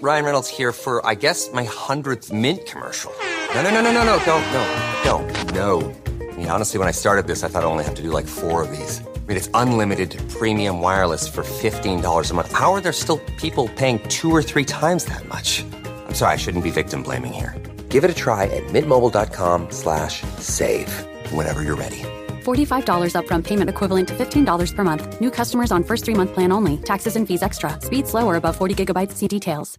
Ryan Reynolds here for, I guess, my 100th Mint commercial. No, don't. No. I mean, honestly, when I started this, I thought I only have to do like 4 of these. I mean, it's unlimited premium wireless for $15 a month. How are there still people paying 2 or 3 times that much? I'm sorry, I shouldn't be victim blaming here. Give it a try at mintmobile.com/save. Whenever you're ready. $45 upfront payment equivalent to $15 per month. New customers on first 3-month plan only. Taxes and fees extra. Speed slower above 40 gigabytes. See details.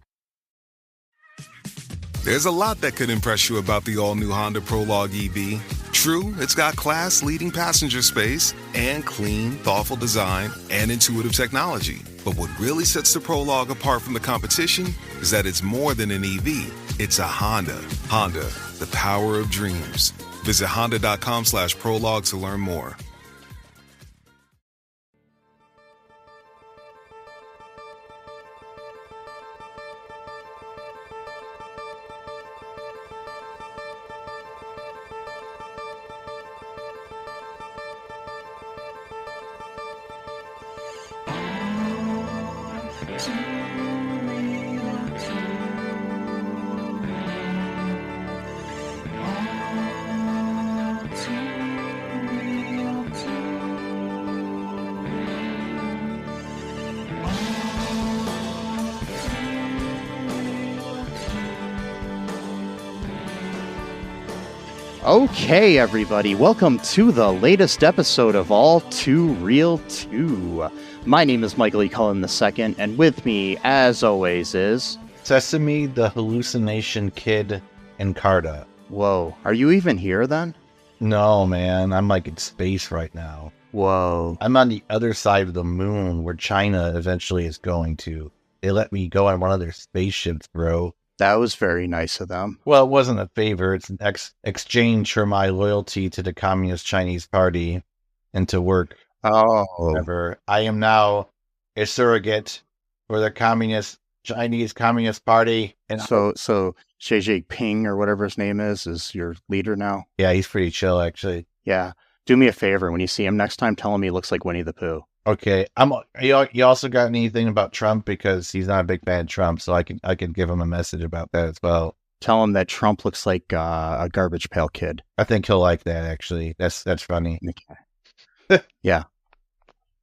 There's a lot that could impress you about the all-new Honda Prologue EV. True, it's got class-leading passenger space and clean, thoughtful design and intuitive technology. But what really sets the Prologue apart from the competition is that it's more than an EV. It's a Honda. Honda, the power of dreams. Visit honda.com/prologue to learn more. Okay, everybody, welcome to the latest episode of All2ReelToo. My name is Michael E. Cullen II, and with me, as always, is... Sesame, the hallucination kid, and Carta. Whoa, are you even here, then? No, man, I'm like in space right now. Whoa. I'm on the other side of the moon, where China eventually is going to. They let me go on one of their spaceships, bro. That was very nice of them. Well, it wasn't a favor. It's an exchange for my loyalty to the Communist Chinese Party and to work. Oh. Whatever. I am now a surrogate for the Chinese Communist Party. And So Xi Jinping, or whatever his name is your leader now? yeah, he's pretty chill, actually. Yeah. Do me a favor, when you see him next time, tell him he looks like Winnie the Pooh. Okay, you also got anything about Trump, because he's not a big fan of Trump, so I can give him a message about that as well. Tell him that Trump looks like a Garbage Pail Kid. I think he'll like that, actually. That's funny. Okay. Yeah.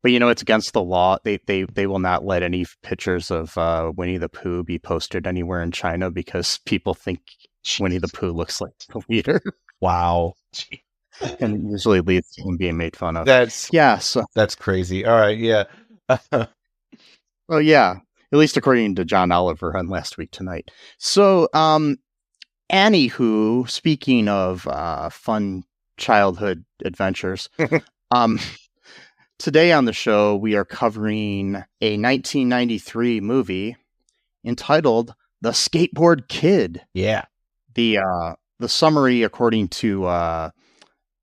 But it's against the law. They will not let any pictures of Winnie the Pooh be posted anywhere in China because people think Winnie the Pooh looks like the leader. Wow. And it usually leads to him being made fun of. That's crazy. All right, yeah. Well, yeah. At least according to John Oliver on Last Week Tonight. So, anywho, speaking of fun childhood adventures, today on the show we are covering a 1993 movie entitled The Skateboard Kid. Yeah. The summary, according to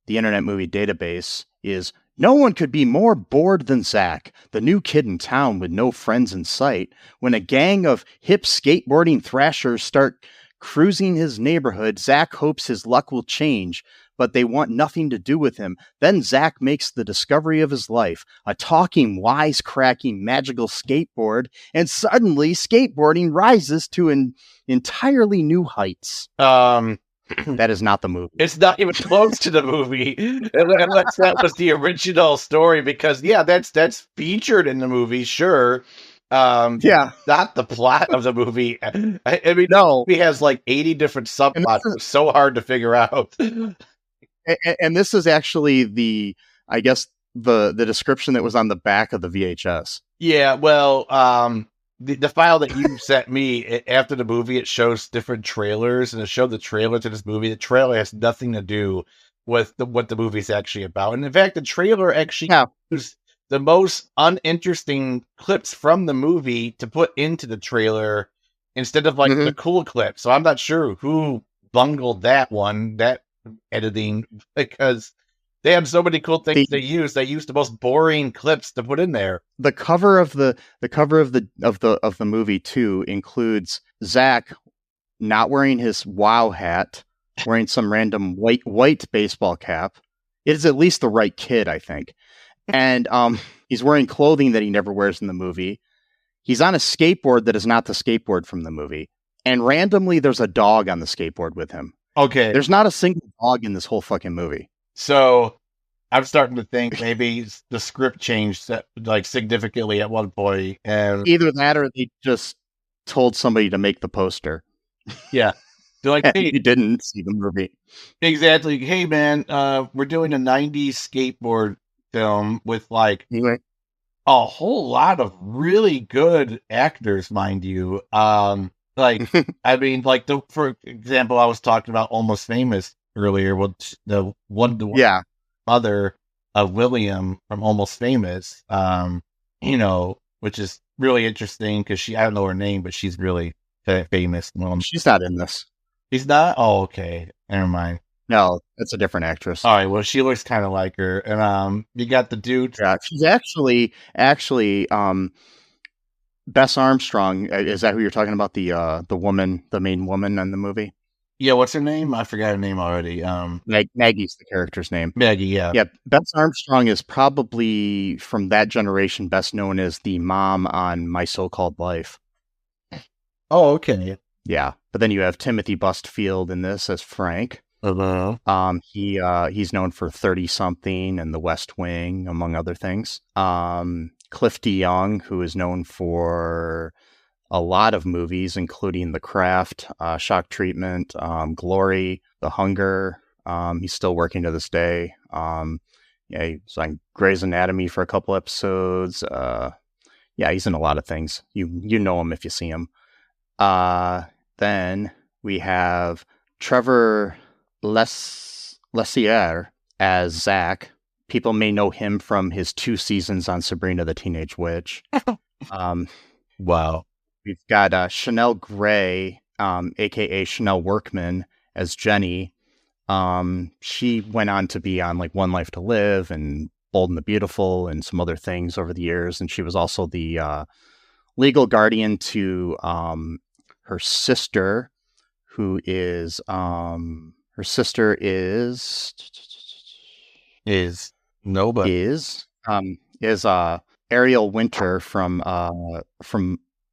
the Internet Movie Database, is: no one could be more bored than Zack, the new kid in town with no friends in sight, when a gang of hip skateboarding thrashers start cruising his neighborhood. Zack hopes his luck will change, but they want nothing to do with him. Then Zack makes the discovery of his life, a talking, wisecracking, magical skateboard, and suddenly skateboarding rises to an entirely new heights. That is not the movie. It's not even close to the movie, unless that was the original story, because, yeah, that's featured in the movie, sure. Yeah. Not the plot of the movie. I mean, No. He has like 80 different subplots. It's so hard to figure out. And this is actually the description that was on the back of the VHS. Yeah, well, the file that you sent me after the movie, it shows different trailers, and it showed the trailer to this movie. The trailer has nothing to do with what the movie's actually about. And in fact, the trailer actually used the most uninteresting clips from the movie to put into the trailer instead of the cool clip. So I'm not sure who bungled that editing, because they have so many cool things they use. They used the most boring clips to put in there. The cover of the movie too includes Zack not wearing his WoW hat, wearing some random white baseball cap. It is at least the right kid, I think. And he's wearing clothing that he never wears in the movie. He's on a skateboard that is not the skateboard from the movie. And randomly, there's a dog on the skateboard with him. Okay. There's not a single dog in this whole fucking movie. So I'm starting to think maybe the script changed like significantly at one point, and Either that or they just told somebody to make the poster. yeah, they're like, hey, you didn't see the movie. Exactly. Hey, man, we're doing a '90s skateboard film with like Anyway, a whole lot of really good actors, mind you. Like I mean, like for example, I was talking about Almost Famous earlier. With the yeah, mother of William from Almost Famous, you know, which is really interesting because I don't know her name, but she's really famous. she's not in this. She's not? Oh, okay. Never mind. No, it's a different actress. All right. Well, she looks kind of like her. And you got the dude. Yeah, she's actually Bess Armstrong. Is that who you're talking about? The woman, the main woman in the movie? Yeah, what's her name? I forgot her name already. Maggie's the character's name. Maggie, yeah. Yeah, Bess Armstrong is probably from that generation best known as the mom on My So-Called Life. Oh, okay. Yeah, but then you have Timothy Busfield in this as Frank. He's known for 30-something and The West Wing, among other things. Cliff DeYoung, who is known for a lot of movies, including The Craft, Shock Treatment, Glory, The Hunger. He's still working to this day. Yeah, he's on Grey's Anatomy for a couple episodes. Yeah, he's in a lot of things. You know him if you see him. Then we have Trevor Lissauer as Zack. People may know him from his 2 seasons on Sabrina the Teenage Witch. Wow. We've got Chanel Gray, aka Chanel Workman, as Jenny. She went on to be on like One Life to Live and Bold and the Beautiful and some other things over the years, and she was also the legal guardian to her sister, who is her sister is nobody is Ariel Winter from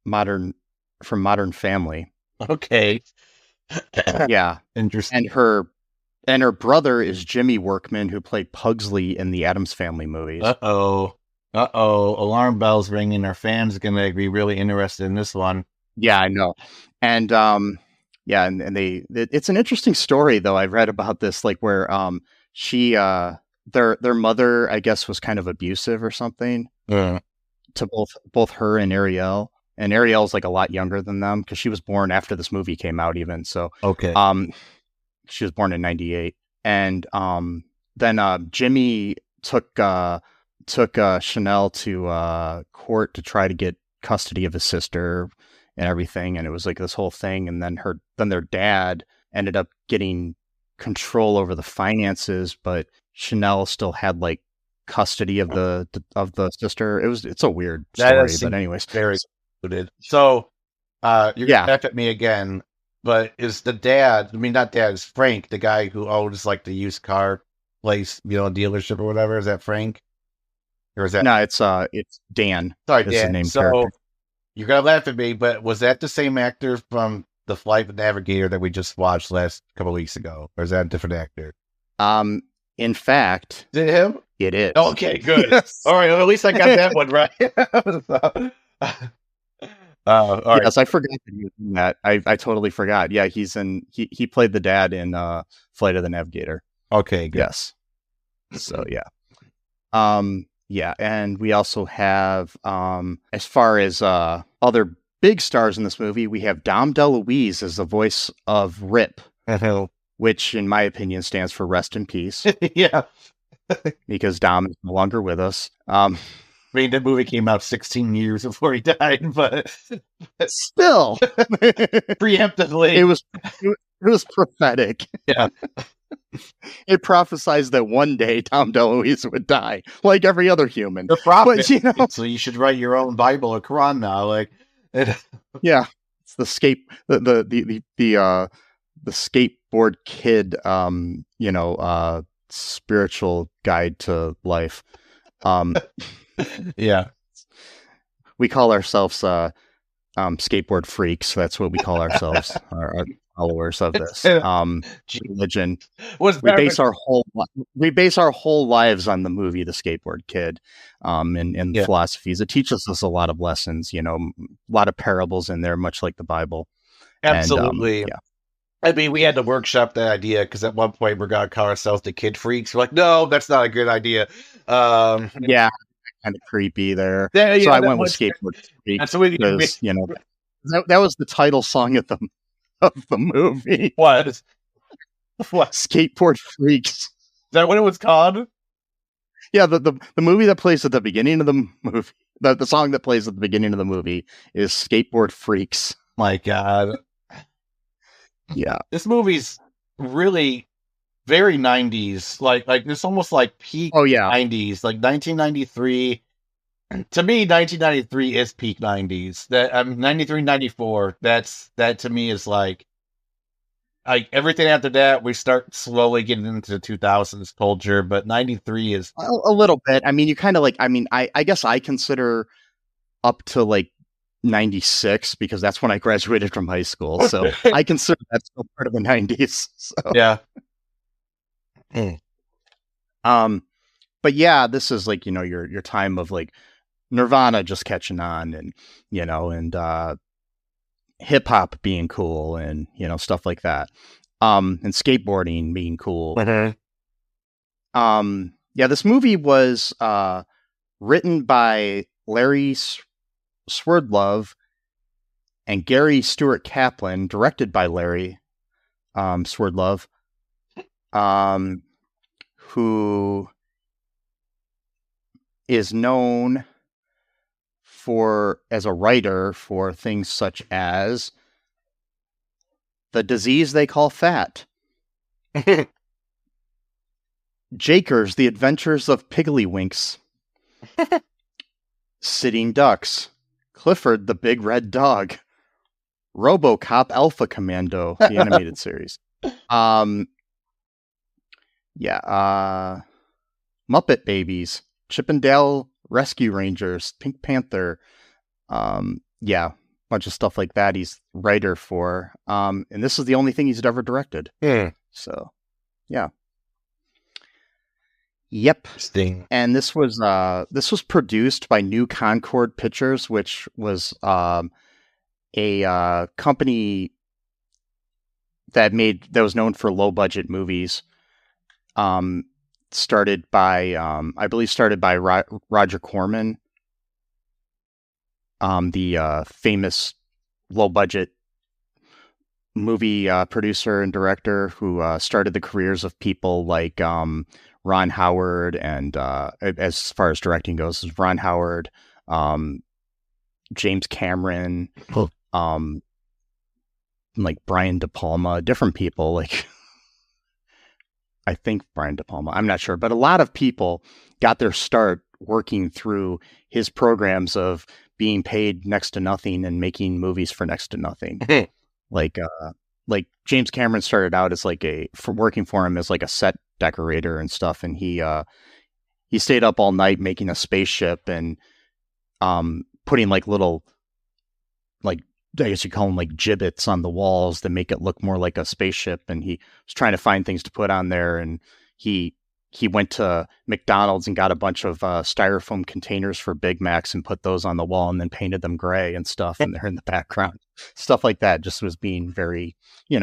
Modern Family. Okay. Yeah, Interesting. And her brother is Jimmy Workman, who played Pugsley in the Addams Family movies. Uh-oh. Alarm bells ringing. Our fans are gonna be really interested in this one. Yeah, I know. And yeah, and it's an interesting story though. I read about this, like where she their mother, I guess, was kind of abusive or something to both her and Ariel. And Ariel's like a lot younger than them because she was born after this movie came out even. So okay. She was born in 98. And then Jimmy took Chanel to court to try to get custody of his sister and everything, and it was like this whole thing. And then their dad ended up getting control over the finances, but Chanel still had like custody of the sister. It's a weird story, but anyways, very good. So you're gonna laugh at me again, but is the dad? I mean, not dad. Is Frank the guy who owns like the used car place, dealership or whatever? Is that Frank? Or is that no? It's Dan. Sorry, Dan. His name so character. You're gonna laugh at me, but was that the same actor from The Flight Navigator that we just watched last couple weeks ago, or is that a different actor? In fact, is it him? It is. Okay, good. Yes. All right, well, at least I got that one right. All right. Yes, I forgot that he was in that. I totally forgot. Yeah, he played the dad in Flight of the Navigator. Okay, good. Yes. So yeah. Yeah, and we also have as far as other big stars in this movie, we have Dom DeLuise as the voice of Rip, which in my opinion stands for Rest in Peace. Yeah. Because Dom is no longer with us. I mean, that movie came out 16 years before he died, but still, preemptively, it was prophetic. Yeah, it prophesized that one day Dom DeLuise would die, like every other human. The prophet, but, so you should write your own Bible or Quran now. Like, yeah, it's the Skateboard Kid, spiritual guide to life. Yeah. we call ourselves skateboard freaks. That's what we call ourselves, our followers of this religion. We base our whole lives on the movie The Skateboard Kid, and philosophies. It teaches us a lot of lessons, a lot of parables in there, much like the Bible. Absolutely. And, I mean, we had to workshop that idea because at one point we're going to call ourselves the Kid Freaks. We're like, no, that's not a good idea. Yeah, kind of creepy there. So I went with Skateboard Freaks because, that was the title song of the movie. What? Skateboard Freaks. Is that what it was called? Yeah, the movie that plays at the beginning of the movie, the song that plays at the beginning of the movie is Skateboard Freaks. My God. Yeah. This movie's really very 90s. Like it's almost like peak 90s. Like 1993. To me, 1993 is peak 90s. That 93, 94. That to me is like everything after that. We start slowly getting into the 2000s culture, but 93 is a little bit. I mean, you kind of I guess I consider up to like 96 because that's when I graduated from high school. So I consider that still part of the 90s. So. Yeah. But yeah, this is like, your time of like Nirvana just catching on and, and hip hop being cool and, stuff like that. And skateboarding being cool. Yeah, this movie was written by Larry Swerdlove and Gary Stewart Kaplan, directed by Larry Swerdlove, who is known as a writer for things such as The Disease They Call Fat, Jakers, The Adventures of Piggly-Winks, Sitting Ducks, Clifford the Big Red Dog, RoboCop Alpha Commando, the animated series. Muppet Babies, Chippendale Rescue Rangers, Pink Panther. Bunch of stuff like that he's writer for. And this is the only thing he's ever directed. So, yeah. Yep. Sting. And this was produced by New Concord Pictures, which was a company that was known for low budget movies. Started by Roger Corman, the famous low budget movie producer and director who started the careers of people like Ron Howard, and as far as directing goes, is Ron Howard, James Cameron, like Brian De Palma, different people. Like I think Brian De Palma, I'm not sure, but a lot of people got their start working through his programs of being paid next to nothing and making movies for next to nothing. Like James Cameron started out as working for him as like a set decorator and stuff, and he stayed up all night making a spaceship and putting like little, like, I guess you call them like gibbets on the walls to make it look more like a spaceship, and he was trying to find things to put on there, and he went to McDonald's and got a bunch of styrofoam containers for Big Macs and put those on the wall and then painted them gray and stuff, and they're in the background. Stuff like that just was being very,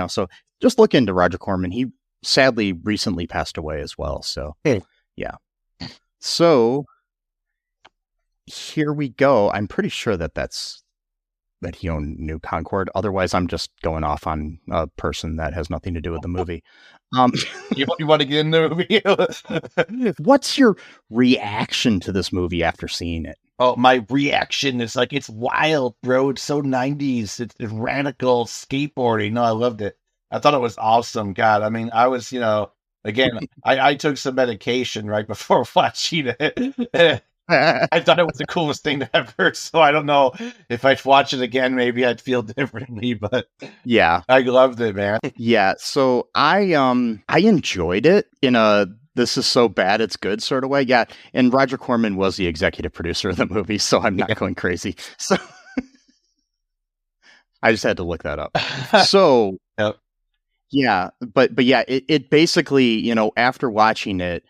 so just look into Roger Corman. He sadly recently passed away as well. So, yeah. So here we go. I'm pretty sure that he owned New Concord. Otherwise, I'm just going off on a person that has nothing to do with the movie. You want to get in the movie? What's your reaction to this movie after seeing it? Oh, my reaction is like, it's wild, bro. It's so 90s. It's radical skateboarding. No, I loved it. I thought it was awesome. God, I mean, I was, again, I took some medication right before watching it. I thought it was the coolest thing ever. So I don't know if I'd watch it again, maybe I'd feel differently, but yeah, I loved it, man. Yeah. So I enjoyed it in a this is so bad it's good sort of way. Yeah, and Roger Corman was the executive producer of the movie, so I'm not going crazy. So I just had to look that up. So Yep. yeah, but yeah, it basically, after watching it,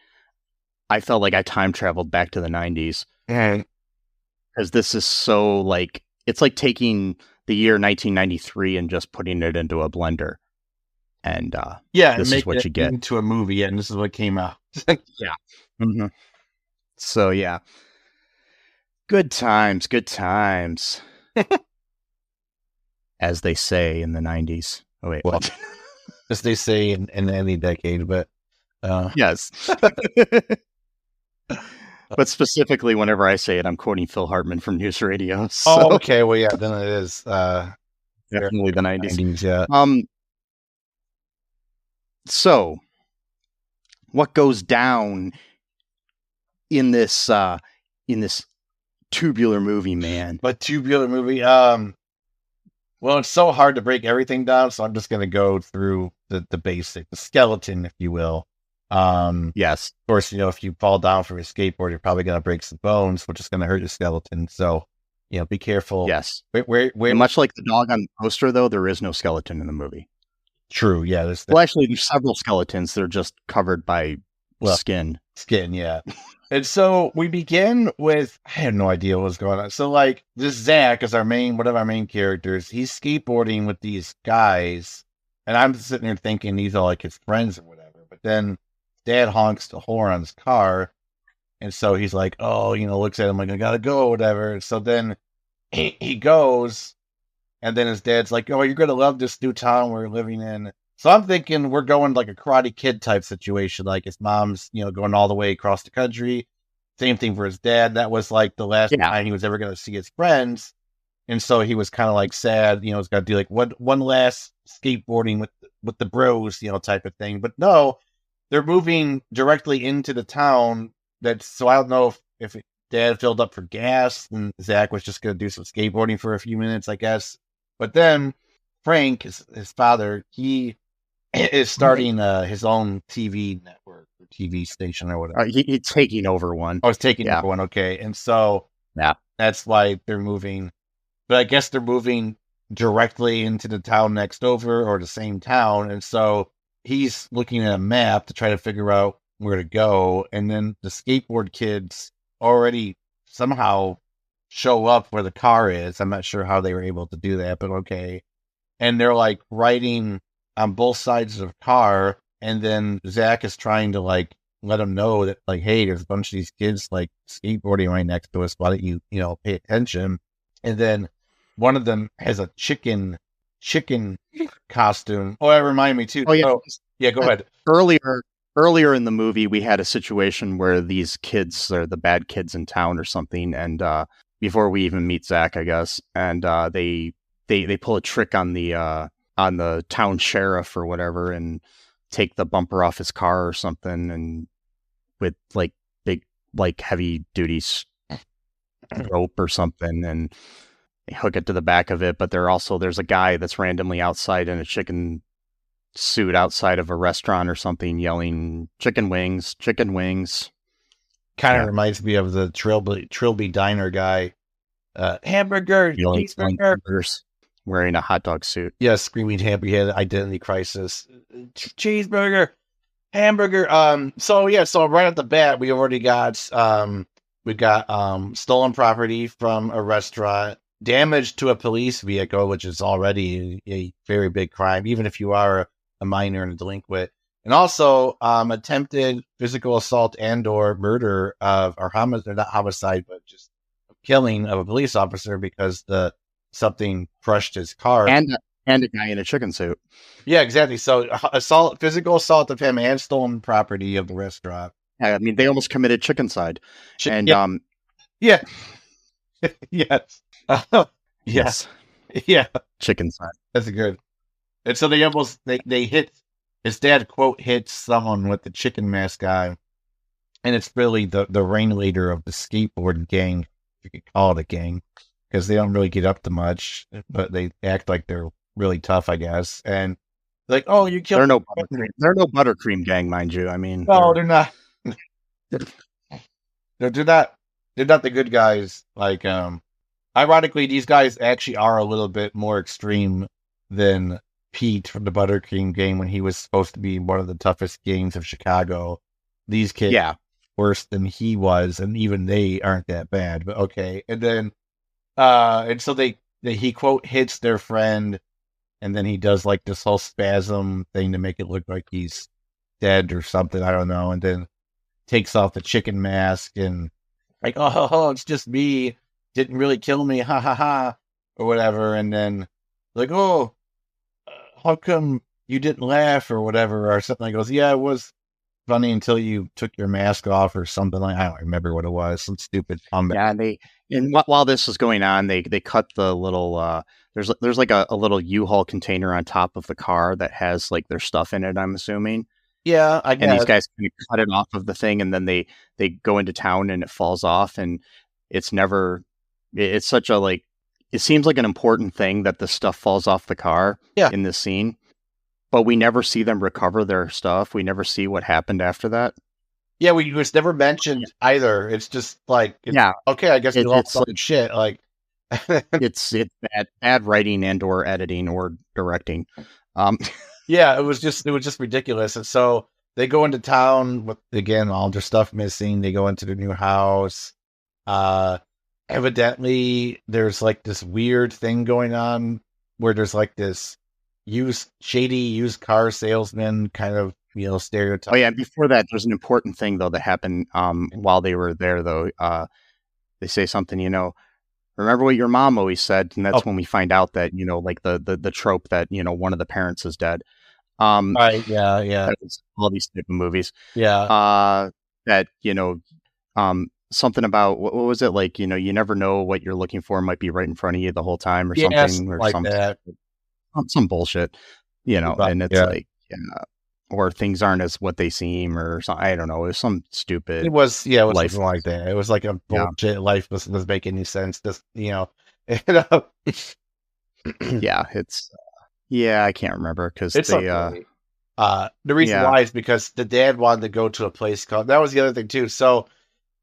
I felt like I time traveled back to the 90s. Because this is so like, it's like taking the year 1993 and just putting it into a blender. And this is what you get into a movie, and this is what came out. Yeah. Mm-hmm. So yeah, good times, as they say in the 90s. Oh wait, well, as they say in any decade, but yes. But specifically, whenever I say it, I'm quoting Phil Hartman from News Radio. So. Oh, okay. Well, yeah, then it is definitely the 90s. Yeah. So, what goes down in this tubular movie, man? But tubular movie. Well, it's so hard to break everything down, so I'm just going to go through the basic, the skeleton, if you will. Yes. Of course, if you fall down from your skateboard, you're probably going to break some bones, which is going to hurt your skeleton. So, be careful. Yes. Where much like the dog on the poster, though, there is no skeleton in the movie. True. Yeah. Well, actually, there's several skeletons. They're just covered by skin. Skin, yeah. And so we begin with, I had no idea what was going on. So like this Zack is one of our main characters. He's skateboarding with these guys, and I'm sitting there thinking these are like his friends or whatever. But then Dad honks the horn on his car, and so he's like, oh, looks at him like, I gotta go or whatever. And so then he goes, and then his dad's like, oh, you're gonna love this new town we're living in. So I'm thinking we're going like a Karate Kid type situation, like his mom's, going all the way across the country. Same thing for his dad. That was like the last time he was ever going to see his friends. And so he was kind of like sad, he's got to do like one last skateboarding with the bros, type of thing. But no, they're moving directly into the town. So I don't know if Dad filled up for gas and Zack was just going to do some skateboarding for a few minutes, I guess. But then Frank, his father, he is starting his own TV network or TV station or whatever. He's taking over one. Oh, he's taking over one. Okay. And so that's why they're moving. But I guess they're moving directly into the town next over or the same town. And so he's looking at a map to try to figure out where to go. And then the skateboard kids already somehow show up where the car is. I'm not sure how they were able to do that, but okay. And they're like riding on both sides of the car. And then Zack is trying to like let them know that like, hey, there's a bunch of these kids like skateboarding right next to us. Why don't you, pay attention? And then one of them has a chicken costume. Oh, that reminded me too. Oh, yeah. Yeah, go ahead. Earlier in the movie, we had a situation where these kids are the bad kids in town or something. And before we even meet Zack, I guess, and they pull a trick on the town sheriff or whatever and take the bumper off his car or something, and with like big, like heavy duty rope or something, and they hook it to the back of it. But there's a guy that's randomly outside in a chicken suit outside of a restaurant or something yelling chicken wings. Kind of reminds me of the Trilby Diner guy. Hamburger, cheeseburger. Wearing a hot dog suit. Yeah, screaming hamburger. He had identity crisis. Cheeseburger, hamburger. So right at the bat, we already got stolen property from a restaurant, damage to a police vehicle, which is already a very big crime, even if you are a minor and a delinquent. And also attempted physical assault and/or murder or homicide, not homicide, but just killing of a police officer because something crushed his car. And a guy in a chicken suit. Yeah, exactly. So physical assault of him and stolen property of the restaurant. Yeah, I mean, they almost committed chickencide. Yeah. Yes. Yes. Yeah. Chickencide. That's good. And so they hit, his dad, quote, hits someone with the chicken mask guy. And it's really the ringleader of the skateboard gang, if you could call it a gang, because they don't really get up to much, but they act like they're really tough, I guess. And Like, oh, you killed. They're no buttercream gang, mind you. I mean, no, they're not. They're not. They're not the good guys. Like, ironically, these guys actually are a little bit more extreme than Pete from the Buttercream Gang when he was supposed to be one of the toughest gangs of Chicago. These kids, worse than he was, and even they aren't that bad. But okay, and then, and so he quote hits their friend, and then he does like this whole spasm thing to make it look like he's dead or something. I don't know, and then takes off the chicken mask and like, oh, it's just me. Didn't really kill me, ha ha ha, or whatever. And then like, oh, how come you didn't laugh or whatever or something? He goes, yeah, it was funny until you took your mask off or something like. I don't remember what it was. Some stupid comeback. Yeah, and while this is going on, they cut the little there's like a little U-Haul container on top of the car that has like their stuff in it, I'm assuming. Yeah, I guess. And these guys can cut it off of the thing, and then they go into town and it falls off, and it's such a like, it seems like an important thing that the stuff falls off the car in this scene, but we never see them recover their stuff. We never see what happened after that. Yeah, we was never mentioned either. It's just like, okay, I guess you all fucking like, shit. Like, it's bad writing and or editing or directing. Yeah, it was just ridiculous. And so they go into town with, again, all their stuff missing. They go into the new house. Evidently, there's like this weird thing going on where there's like this shady used car salesman kind of, stereotype. Oh yeah, before that, there's an important thing though that happened while they were there though. They say something, remember what your mom always said, and that's when we find out that, like the trope that, one of the parents is dead. Right, yeah. All these type of movies. Yeah. That, something about, what was it? Like, you never know what you're looking for might be right in front of you the whole time or something. Or like something. That. Some bullshit, and it's like, or things aren't as what they seem or something. I don't know. It was some stupid. It was life something like that. It was like a bullshit life doesn't make any sense. Just, yeah, it's, I can't remember because they, okay. The reason why is because the dad wanted to go to a place called, that was the other thing too. So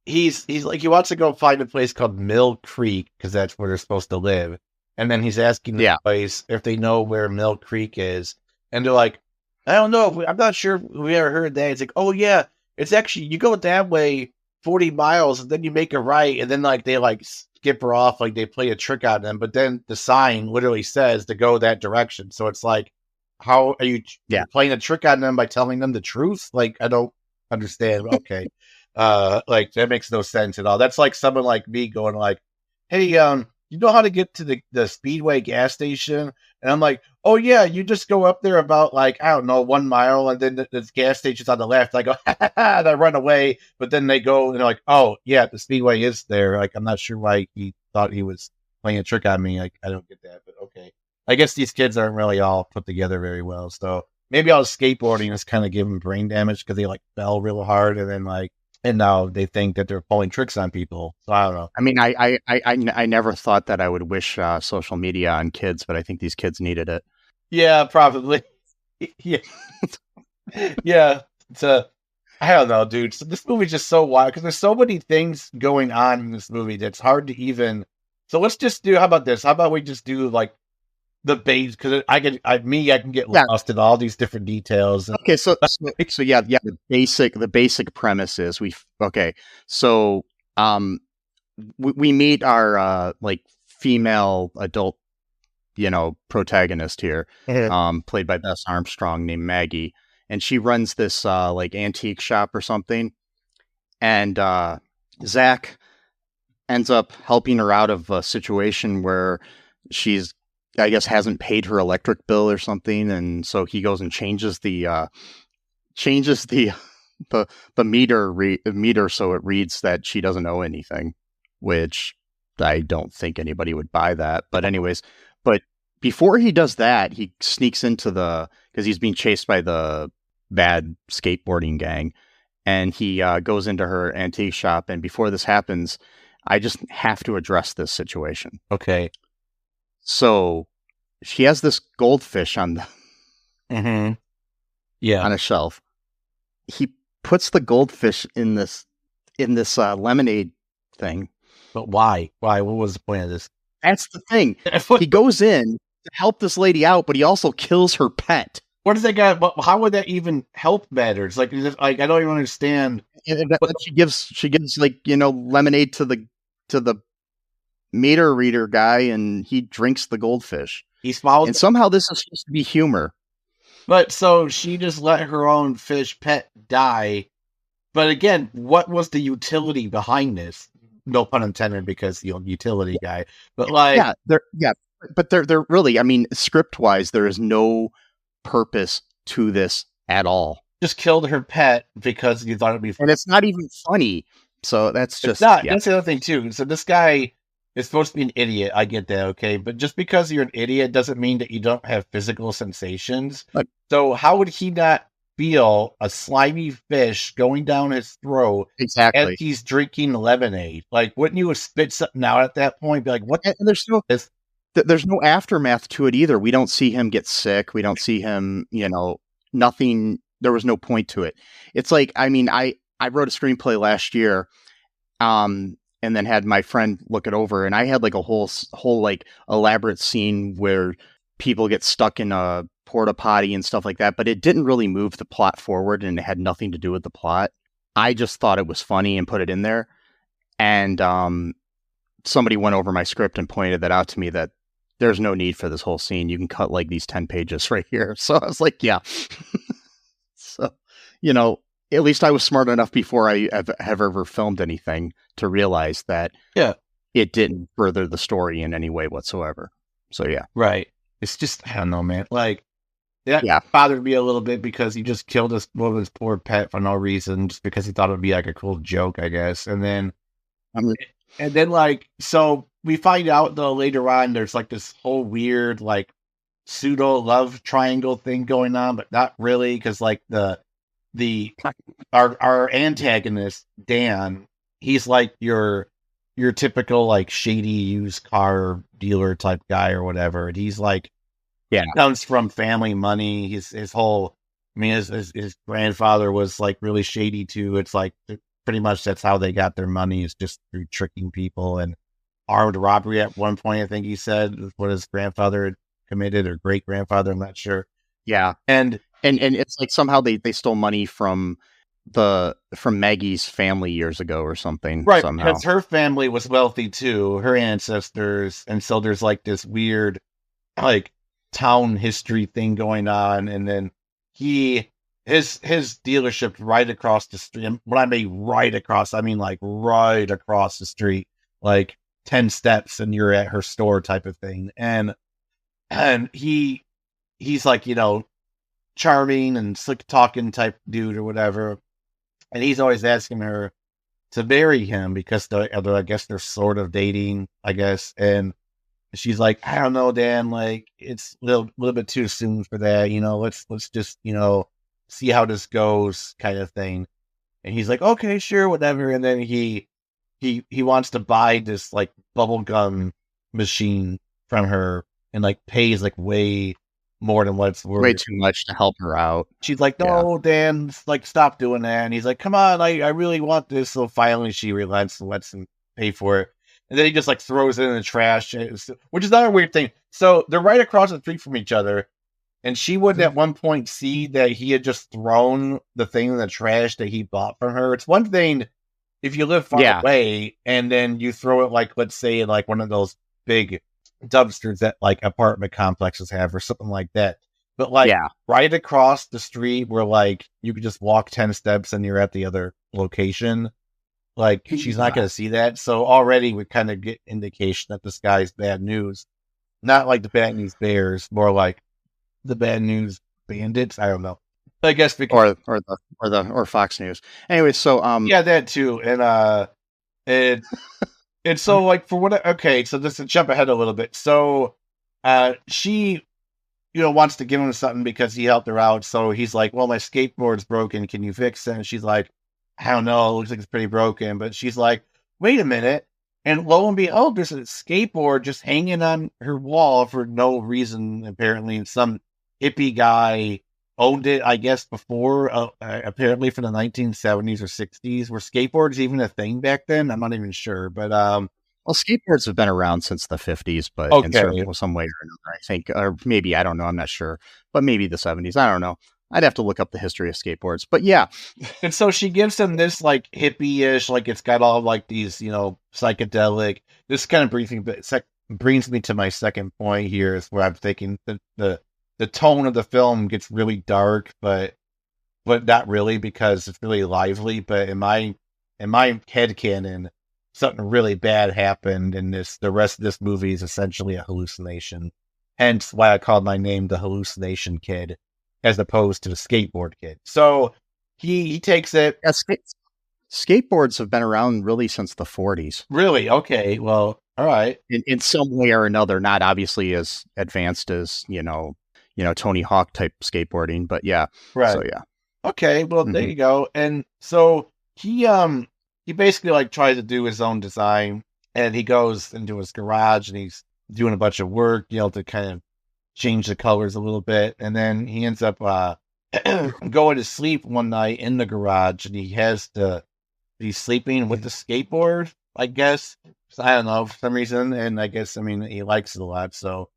he's like, he wants to go find a place called Mill Creek because that's where they're supposed to live. And then he's asking the place if they know where Mill Creek is. And they're like, I don't know. I'm not sure if we ever heard that. It's like, oh yeah, it's actually, you go that way 40 miles and then you make a right. And then like, they like skip her off. Like they play a trick on them, but then the sign literally says to go that direction. So it's like, how are you playing a trick on them by telling them the truth? Like, I don't understand. Okay. Like that makes no sense at all. That's like someone like me going like, hey, you know how to get to the Speedway gas station? And I'm like, oh yeah, you just go up there about like, I don't know, 1 mile, and then the gas station's on the left. I go, and I run away, but then they go and they're like, oh yeah, the Speedway is there. Like, I'm not sure why he thought he was playing a trick on me. Like, I don't get that, but okay. I guess these kids aren't really all put together very well. So maybe all the skateboarding is kind of giving brain damage because they like fell real hard and then like, and now they think that they're pulling tricks on people. So I don't know. I mean, I never thought that I would wish social media on kids, but I think these kids needed it. Yeah, probably. Yeah. Yeah. I don't know, dude. So this movie's just so wild because there's so many things going on in this movie that's hard to even. So let's just do. How about this? How about we just do like the base? Because I can get lost in all these different details. Okay, so yeah. The basic premise is we meet our like female adult, protagonist here, played by Bess Armstrong, named Maggie, and she runs this like antique shop or something, and Zack ends up helping her out of a situation where she's, I guess, hasn't paid her electric bill or something, and so he goes and changes the meter so it reads that she doesn't owe anything, which I don't think anybody would buy that. But anyways, before he does that, he sneaks into because he's being chased by the bad skateboarding gang, and he goes into her antique shop. And before this happens, I just have to address this situation. Okay. So she has this goldfish on Yeah. on a shelf. He puts the goldfish in this lemonade thing. But why? Why? What was the point of this? That's the thing. He goes in to help this lady out, but he also kills her pet. What does that guy? How would that even help matters? Like I don't even understand. And she gives like, lemonade to the meter reader guy, and he drinks the goldfish. He swallows, and somehow this is supposed to be humor. But so she just let her own fish pet die. But again, what was the utility behind this? No pun intended, because utility guy. But like, but they're really, I mean, script wise, there is no purpose to this at all. Just killed her pet because you thought it'd be funny. And it's not even funny. So that's just That's the other thing too. So this guy is supposed to be an idiot. I get that, okay, but just because you're an idiot doesn't mean that you don't have physical sensations. So how would he not feel a slimy fish going down his throat exactly as he's drinking lemonade? Like, wouldn't you spit something out at that point? Be like, what? And there's no aftermath to it either. We don't see him get sick. We don't see him, nothing. There was no point to it. It's like, I mean, I wrote a screenplay last year, and then had my friend look it over, and I had like a whole like elaborate scene where people get stuck in a porta potty and stuff like that, but it didn't really move the plot forward, and it had nothing to do with the plot. I just thought it was funny and put it in there. And somebody went over my script and pointed that out to me, that there's no need for this whole scene. You can cut like these 10 pages right here. So I was like, yeah. So, at least I was smart enough before I have ever filmed anything to realize that it didn't further the story in any way whatsoever. So, yeah. Right. It's just, I don't know, man. Like, that bothered me a little bit, because he just killed his poor pet for no reason, just because he thought it would be like a cool joke, I guess. And then, like, so we find out though later on, there's like this whole weird, like, pseudo love triangle thing going on, but not really, because like our antagonist Dan, he's like your typical like shady used car dealer type guy or whatever, and he's like, comes from family money. His whole, I mean, his grandfather was like really shady too. It's like pretty much that's how they got their money, is just through tricking people and armed robbery. At one point, I think he said what his grandfather had committed, or great grandfather, I'm not sure. Yeah, and it's like somehow they stole money from Maggie's family years ago or something, right? Somehow. Because her family was wealthy too, her ancestors, and so there's like this weird like town history thing going on. And then his dealership right across the street. When I mean right across, I mean like right across the street, like 10 steps and you're at her store type of thing. And he's like, charming and slick talking type dude or whatever. And he's always asking her to marry him, because I guess they're sort of dating, I guess. And she's like, I don't know, Dan, like, it's a little bit too soon for that. Let's just, see how this goes, kind of thing. And he's like, okay, sure, whatever. And then he wants to buy this like bubblegum machine from her, and like pays like way more than what it's worth. Way too much to help her out. She's like, no, Dan, like, stop doing that. And he's like, come on, I really want this. So finally she relents and lets him pay for it. And then he just like throws it in the trash, which is another weird thing. So they're right across the street from each other. And she wouldn't at one point see that he had just thrown the thing in the trash that he bought from her. It's one thing if you live far away and then you throw it, like, let's say, in like one of those big dumpsters that like apartment complexes have or something like that. But like right across the street where like you could just walk 10 steps and you're at the other location, like she's not going to see that. So already we kind of get indication that this guy's bad news. Not like the bad news bears, more like the bad news bandits. I don't know. I guess because or Fox News. Anyway, so that too. And so like for what? Okay, so just to jump ahead a little bit. So she wants to give him something because he helped her out. So he's like, well, my skateboard's broken. Can you fix it? And she's like, I don't know. It looks like it's pretty broken. But she's like, wait a minute. And lo and behold, there's a skateboard just hanging on her wall for no reason, apparently, in some hippie guy owned it, I guess, before, apparently from the 1970s or 60s. Were skateboards even a thing back then? I'm not even sure, but Well, skateboards have been around since the 50s, but in okay. some way or another, I think, or maybe, I don't know, I'm not sure, but maybe the 70s, I don't know. I'd have to look up the history of skateboards, but yeah. And so she gives him this like hippie-ish, like it's got all like these, psychedelic. This kind of brings me to my second point here, is where I'm thinking the tone of the film gets really dark, but not really, because it's really lively. But in my headcanon, something really bad happened, and the rest of this movie is essentially a hallucination. Hence why I called my name the Hallucination Kid, as opposed to the Skateboard Kid. So he takes it. Yeah, skateboards have been around really since the 40s. Really? Okay. Well, all right. In some way or another, not obviously as advanced as, Tony Hawk type skateboarding, but yeah. Right. So yeah. Okay. Well, there you go. And so he basically like tries to do his own design, and he goes into his garage and he's doing a bunch of work, to kind of change the colors a little bit. And then he ends up going to sleep one night in the garage, and he's sleeping with the skateboard, I guess. I don't know, for some reason. And I guess, he likes it a lot. So,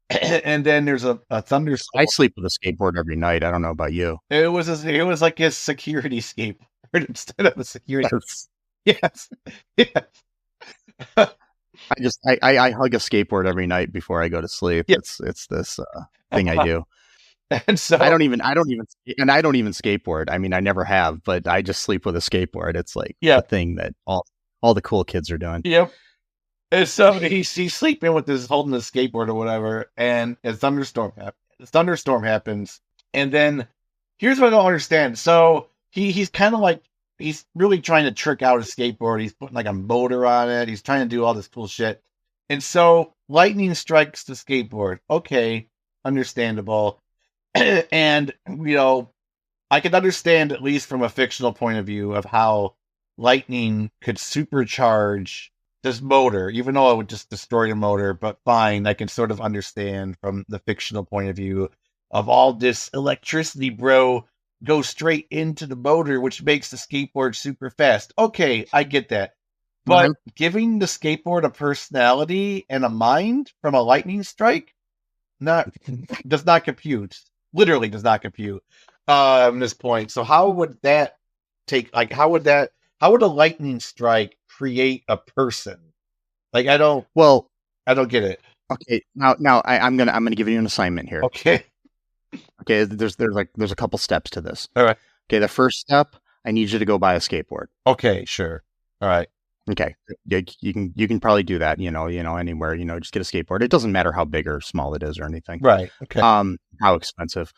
and then there's a thunderstorm. I sleep with a skateboard every night. I don't know about you. It was like his security skateboard instead of a security. Yes. I hug a skateboard every night before I go to sleep. Yeah. It's this thing I do. And so I don't even skateboard. I never have, but I just sleep with a skateboard. It's like a thing that all the cool kids are doing. Yep. And so he's sleeping with holding the skateboard or whatever, and a thunderstorm happens. And then here's what I don't understand. So he's kind of like, he's really trying to trick out his skateboard. He's putting like a motor on it. He's trying to do all this cool shit. And so lightning strikes the skateboard. Okay, understandable. And, I could understand, at least from a fictional point of view, of how lightning could supercharge this motor, even though it would just destroy the motor. But fine, I can sort of understand from the fictional point of view of all this electricity, bro, go straight into the motor, which makes the skateboard super fast. Okay, I get that. But giving the skateboard a personality and a mind from a lightning strike does not compute. Literally does not compute at this point. So how would that how would a lightning strike create a person? Like, I don't get it. Okay, now I'm gonna give you an assignment here. Okay. Okay, there's a couple steps to this. All right. Okay, the first step, I need you to go buy a skateboard. Okay, sure. All right. Okay, you can probably do that. Anywhere. Just get a skateboard. It doesn't matter how big or small it is or anything. Right. Okay. How expensive,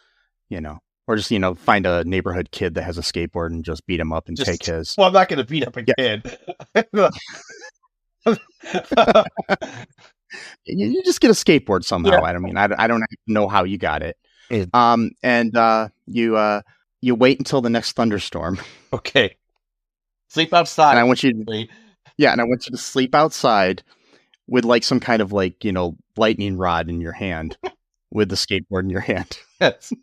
or just find a neighborhood kid that has a skateboard and just beat him up and take his. Well, I'm not going to beat up a kid. You just get a skateboard somehow. Yeah. I don't know how you got it. And you wait until the next thunderstorm. Okay. Sleep outside. And I want you to sleep outside with like some kind of lightning rod in your hand, with the skateboard in your hand. Yes.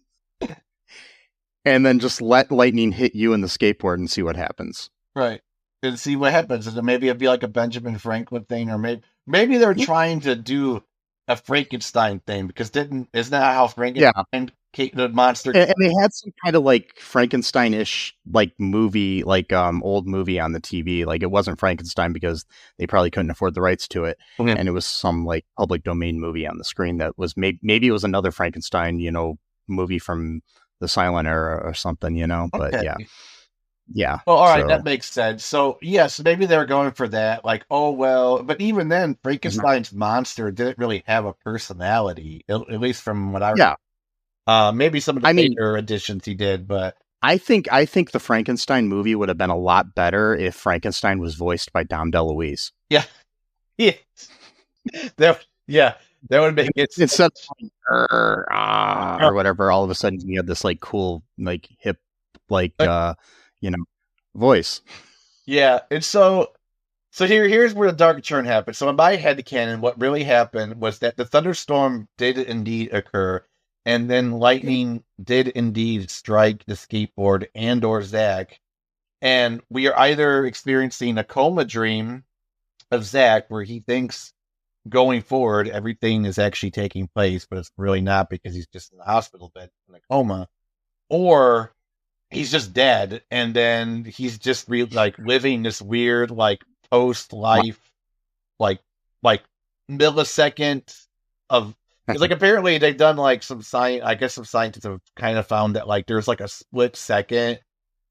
And then just let lightning hit you and the skateboard and see what happens. Right. And see what happens. And maybe it'd be like a Benjamin Franklin thing, or maybe they're trying to do a Frankenstein thing, because isn't that how Frankenstein, the monster? And they had some kind of like Frankenstein-ish movie, old movie on the TV. Like, it wasn't Frankenstein because they probably couldn't afford the rights to it. Okay. And it was some public domain movie on the screen that was maybe it was another Frankenstein, movie from the silent era or something, but okay. Yeah. Well, all right, that makes sense. So yes, maybe they were going for that. Like, oh well, but even then, Frankenstein's monster didn't really have a personality, at least from what I read. Yeah. Maybe some of the later editions he did, but I think the Frankenstein movie would have been a lot better if Frankenstein was voiced by Dom DeLuise. Yeah. Yeah. That would make it instead of or whatever. All of a sudden, you had this cool, hip, voice. Yeah, and so here's where the dark turn happened. So in my headcanon, what really happened was that the thunderstorm did indeed occur, and then lightning did indeed strike the skateboard and or Zack. And we are either experiencing a coma dream of Zack where he thinks going forward everything is actually taking place, but it's really not because he's just in the hospital bed in a coma, or he's just dead, and then he's just like living this weird like post life like millisecond of. Because like apparently they've done like some science. I guess some scientists have kind of found that like there's like a split second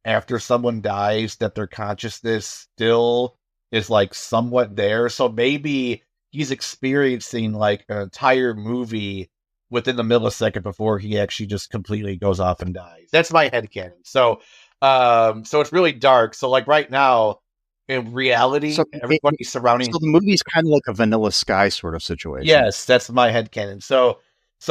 after someone dies that their consciousness still is like somewhat there. So maybe he's experiencing like an entire movie within the millisecond before he actually just completely goes off and dies. That's my headcanon. So it's really dark. So like right now, in reality, everybody's surrounding. So the movie's kind of like a Vanilla Sky sort of situation. Yes, that's my headcanon. So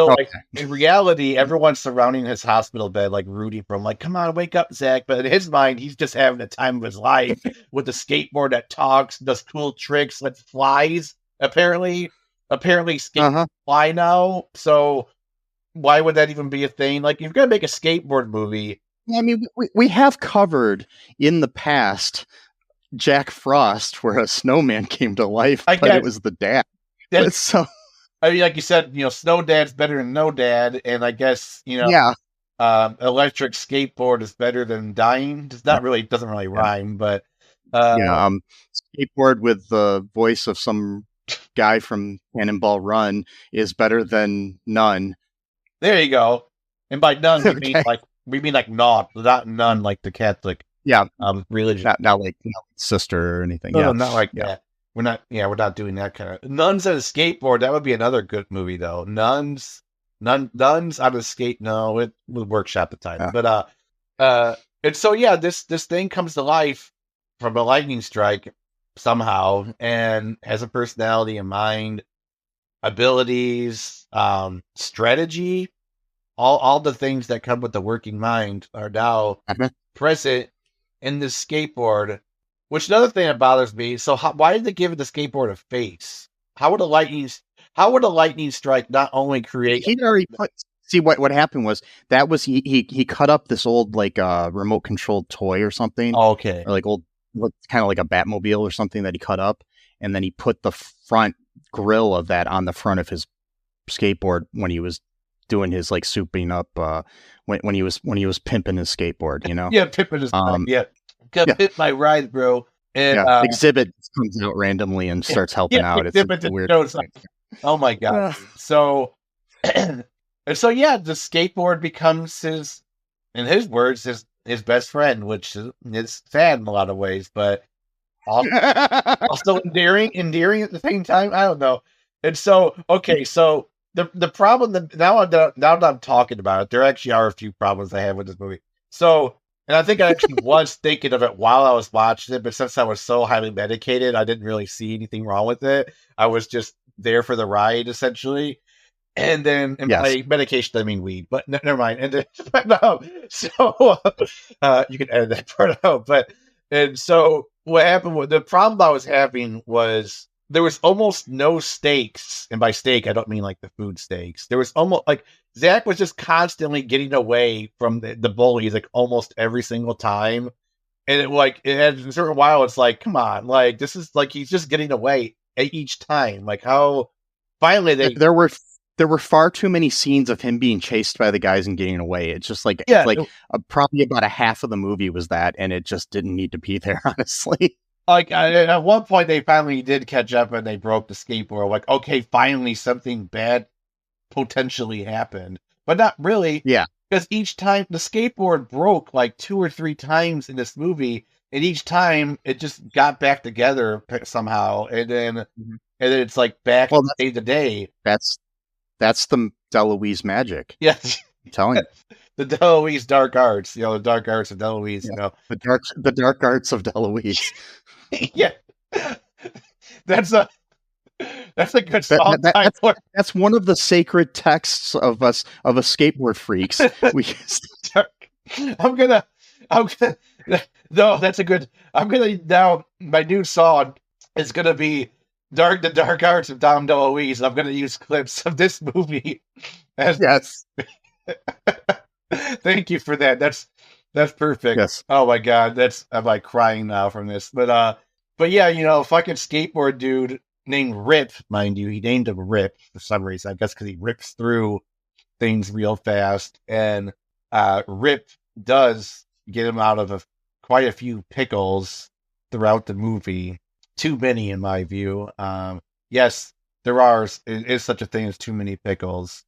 like in reality, everyone's surrounding his hospital bed, like rooting for him, like, come on, wake up, Zack. But in his mind, he's just having the time of his life with the skateboard that talks, does cool tricks, that flies. Apparently skateboards fly now. So why would that even be a thing? Like, if you're gonna make a skateboard movie, I mean, we have covered in the past Jack Frost, where a snowman came to life, but it was the dad. So, I mean, like you said, Snow Dad's better than No Dad, and I guess electric skateboard is better than dying. It's not really, doesn't really rhyme, but skateboard with the voice of some guy from Cannonball Run is better than none. There you go. And by none, we mean like not none, like the Catholic. Religion. Not like sister or anything. No, not like that. We're not doing that kind of. Nuns on a skateboard. That would be another good movie though. Nuns on a skate. No, it would workshop the title. Yeah. But and so this thing comes to life from a lightning strike somehow, and has a personality, a mind, abilities, strategy, all the things that come with the working mind are now present in this skateboard. Which another thing that bothers me. So why did they give the skateboard a face? How would a lightning strike not only create? He'd already see what happened was he cut up this old like remote controlled toy or something. Oh, okay. Or like old, kind of like a Batmobile or something that he cut up, and then he put the front grill of that on the front of his skateboard when he was doing his like souping up when he was pimping his skateboard, pimping his pimp my ride, bro. And Exhibit comes out randomly and starts helping out. It's weird. Oh my god. So and so the skateboard becomes his, in his words, his best friend, which is sad in a lot of ways, but also endearing at the same time. I don't know. And so so the problem that now that I'm talking about it, there actually are a few problems I have with this movie. So, and I think I actually was thinking of it while I was watching it, but since I was so highly medicated, I didn't really see anything wrong with it. I was just there for the ride, essentially. And then, by medication, I mean weed, but never mind. And then, you can edit that part out. And so what happened was, the problem I was having was there was almost no stakes. And by steak, I don't mean like the food stakes. There was almost like Zack was just constantly getting away from the bullies, like almost every single time. And it had a certain while, it's like, come on, like this is like, he's just getting away each time. Like how finally there were far too many scenes of him being chased by the guys and getting away. It's just like, probably about a half of the movie was that, and it just didn't need to be there, honestly. Like at one point, they finally did catch up and they broke the skateboard. Like, okay, finally something bad potentially happened, but not really. Yeah, because each time the skateboard broke like 2 or 3 times in this movie, and each time it just got back together somehow, and then it's like back day to day. That's the DeLuise magic. Yes. I'm telling you. The DeLuise dark arts, the dark arts of DeLuise, The dark arts of DeLuise. Yeah. That's a good song. That's one of the sacred texts of a skateboard freaks. My new song is gonna be the dark arts of Dom DeLuise. I'm gonna use clips of this movie Yes. Thank you for that. That's perfect. Yes. Oh my god, I'm like crying now from this. But yeah, fucking skateboard dude named Rip, mind you, he named him Rip for some reason. I guess because he rips through things real fast, and Rip does get him out of quite a few pickles throughout the movie. Too many, in my view. Yes, there is such a thing as too many pickles.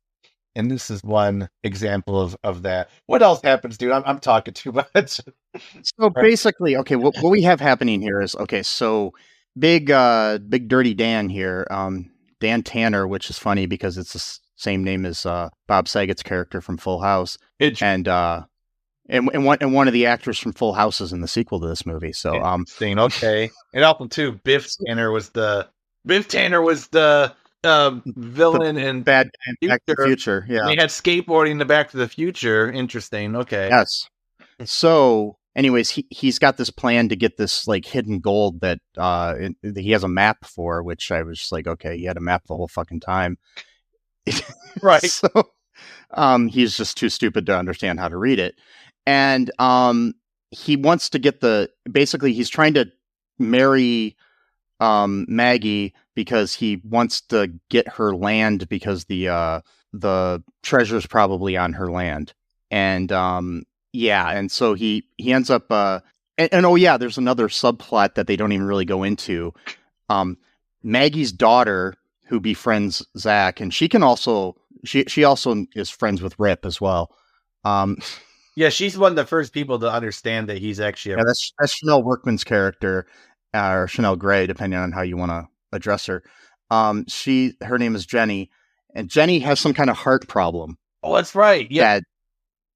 And this is one example of that. What else happens, dude? I'm talking too much. So basically, okay, what we have happening here is, okay, so big dirty Dan here, Dan Tanner, which is funny because it's the same name as Bob Saget's character from Full House, and one of the actors from Full House is in the sequel to this movie. So okay, and also too, Biff Tanner was the villain in Back to the Future. Yeah, and he had skateboarding in the Back to the Future. Interesting. Okay. Yes. So, anyways, he's got this plan to get this like hidden gold that he has a map for, which I was just like, okay, he had a map the whole fucking time. Right. So, he's just too stupid to understand how to read it, and he wants to get he's trying to marry Maggie because he wants to get her land because the treasure's probably on her land. And and so he ends up and oh yeah, there's another subplot that they don't even really go into. Maggie's daughter, who befriends Zack, and she also is friends with Rip as well. Yeah, she's one of the first people to understand that he's actually that's Chanel Workman's character, or Chanel Gray, depending on how you want to address her. Her name is Jenny, and Jenny has some kind of heart problem. Oh, that's right. Yeah,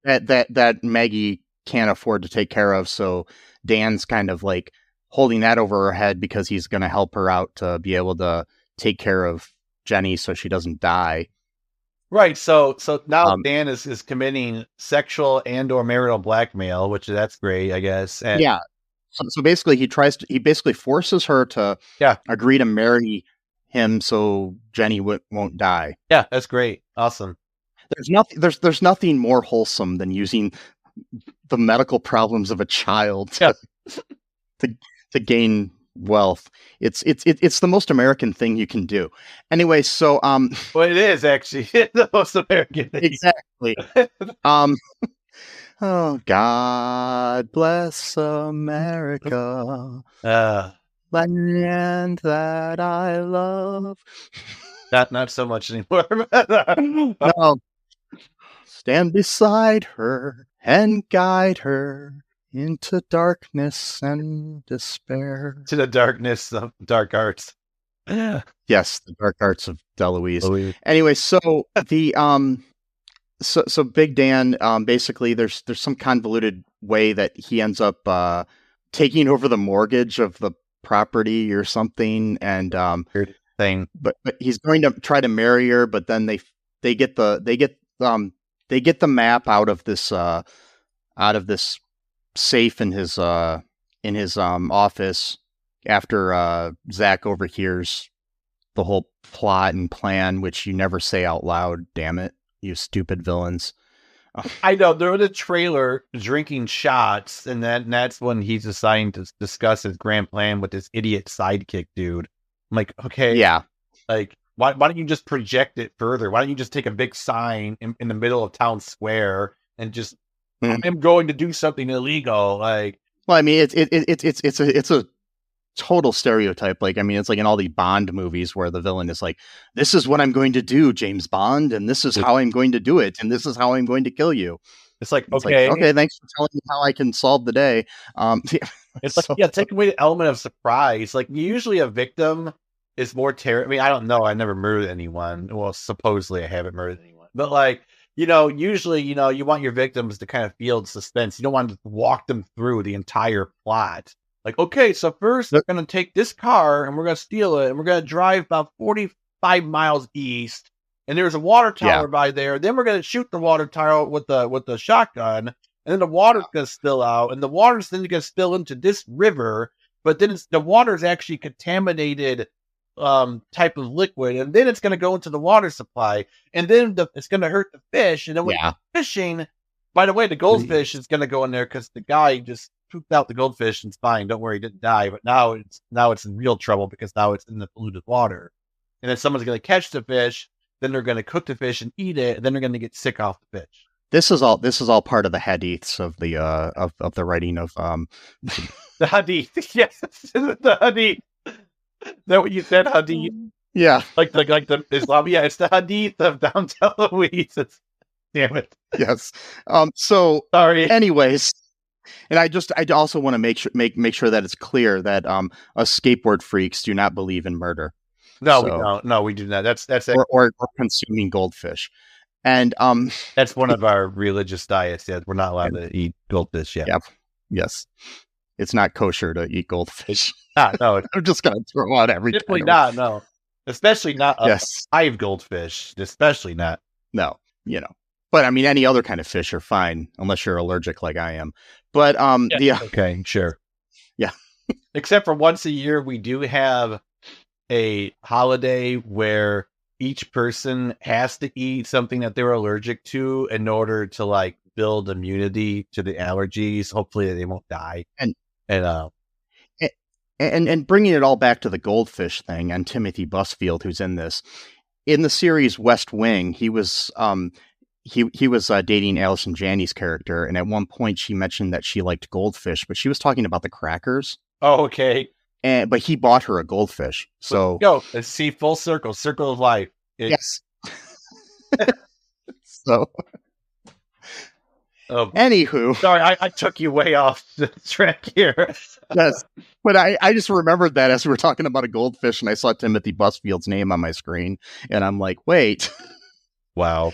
that Maggie can't afford to take care of. So Dan's kind of like holding that over her head because he's going to help her out to be able to take care of Jenny so she doesn't die. Right. So now Dan is committing sexual and/or marital blackmail, which that's great, I guess. And yeah. So basically, he basically forces her to agree to marry him so Jenny won't die. Yeah, that's great. Awesome. There's nothing more wholesome than using the medical problems of a child to gain wealth. It's the most American thing you can do. Anyway, so well, it is actually the most American thing. Exactly. Oh, God bless America, land that I love. Not so much anymore. No. Stand beside her and guide her into darkness and despair. To the darkness of dark arts. Yes, the dark arts of DeLuise. Anyway, so the So Big Dan, basically, there's some convoluted way that he ends up taking over the mortgage of the property or something, and weird thing. But he's going to try to marry her, but then they get the map out of this safe in his office after Zack overhears the whole plot and plan, which you never say out loud. Damn it. You stupid villains. I know. They're in the trailer drinking shots, and that's when he's assigned to discuss his grand plan with this idiot sidekick dude. I'm like, okay. Yeah. Like, why don't you just project it further? Why don't you just take a big sign in the middle of town square and just, I'm going to do something illegal? Like, well, I mean, it's a total stereotype. Like, I mean, it's like in all these Bond movies where the villain is like, this is what I'm going to do, James Bond, and this is how I'm going to do it, and this is how I'm going to kill you. It's like, okay, thanks for telling me how I can solve the day. It's like, take away the element of surprise. Like, usually a victim is more I mean, I don't know. I never murdered anyone. Well, supposedly I haven't murdered anyone. But like, usually, you want your victims to kind of feel suspense. You don't want to walk them through the entire plot. Like, okay, so first they're going to take this car and we're going to steal it and we're going to drive about 45 miles east. And there's a water tower by there. Then we're going to shoot the water tower with the shotgun. And then the water's going to spill out. And the water's then going to spill into this river. But then the water's actually contaminated type of liquid, and then it's going to go into the water supply, and then it's going to hurt the fish. And then when you're fishing, by the way, the goldfish is going to go in there because the guy just pooped out the goldfish and it's fine. Don't worry, he didn't die. But now it's in real trouble because now it's in the polluted water. And then someone's going to catch the fish, then they're going to cook the fish and eat it, and then they're going to get sick off the fish. This is all part of the hadiths of the of the writing of the hadith. Yes, the hadith. Is that what you said, hadith? Yeah, like the Islam. Yeah, it's the hadith of Dom DeLuise. Damn it. Yes. So sorry. Anyways, and I also want to make sure that it's clear that us skateboard freaks do not believe in murder. No, we don't. No, we do not. That's or consuming goldfish. And that's one of our religious diets. Yeah, we're not allowed to eat goldfish. Yeah. Yep. Yes. It's not kosher to eat goldfish. No, I'm just gonna throw out every. Definitely not. No, especially not live goldfish. Especially not. No, But I mean, any other kind of fish are fine unless you're allergic, like I am. But okay, sure, yeah. Except for once a year, we do have a holiday where each person has to eat something that they're allergic to in order to build immunity to the allergies. Hopefully, they won't die. And bringing it all back to the goldfish thing and Timothy Busfield, who's in this, in the series West Wing, he was dating Allison Janney's character, and at one point she mentioned that she liked goldfish, but she was talking about the crackers. Oh, okay. But he bought her a goldfish. So let's see, full circle of life. Yes. So. Anywho, sorry, I took you way off the track here. Yes, but I just remembered that as we were talking about a goldfish, and I saw Timothy Busfield's name on my screen, and I'm like, wait, wow.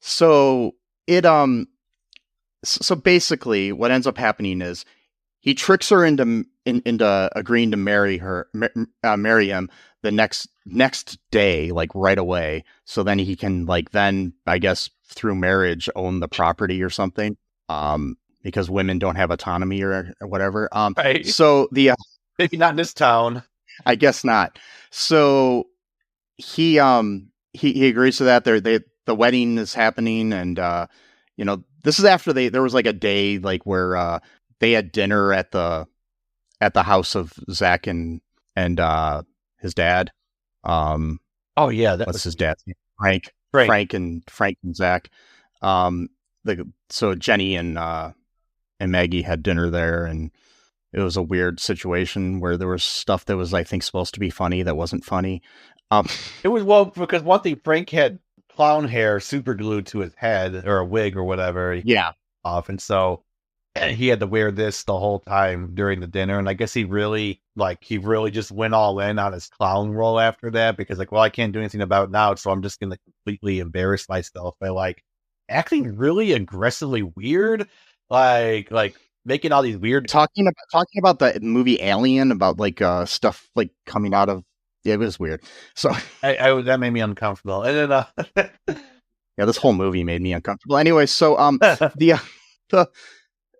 So so basically, what ends up happening is he tricks her into agreeing to marry him the next day, right away. So then he can then I guess through marriage own the property or something. Because women don't have autonomy or whatever. Right. So maybe not in this town. I guess not. So he agrees to that. The wedding is happening, and this is after there was a day where they had dinner at the house of Zack and his dad. Oh yeah, what's his dad's name? Frank and Zack. So Jenny and Maggie had dinner there, and it was a weird situation where there was stuff that was, I think, supposed to be funny that wasn't funny. It was because one thing, Frank had clown hair super glued to his head, or a wig or whatever. Yeah. Off, and so he had to wear this the whole time during the dinner, and I guess he really just went all in on his clown role after that, because I can't do anything about it now, so I'm just gonna completely embarrass myself by acting really aggressively weird, making all these weird talking about the movie Alien, about stuff coming out of it was weird. So that made me uncomfortable, and then yeah, this whole movie made me uncomfortable. Anyway, so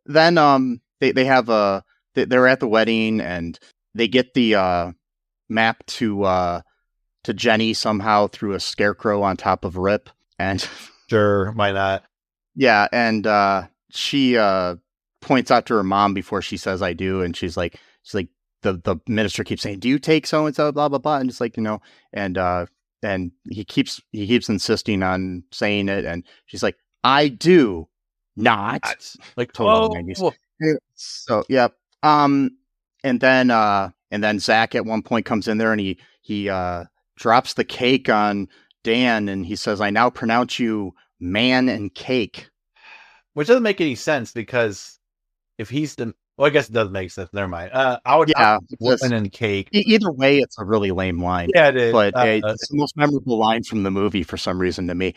then they have they're at the wedding, and they get the map to Jenny somehow through a scarecrow on top of Rip, and sure, why not? Yeah, and she points out to her mom before she says I do, and she's like the minister keeps saying, do you take so and so, blah blah blah, and it's and he keeps insisting on saying it, and she's like, I do not, total 90s. So yeah, and then Zack at one point comes in there, and he drops the cake on Dan, and he says, I now pronounce you man and cake, which doesn't make any sense, because if he's I guess it does make sense. Never mind. I would woman and cake. Either way, it's a really lame line. Yeah, it is. But it's the most memorable line from the movie for some reason to me.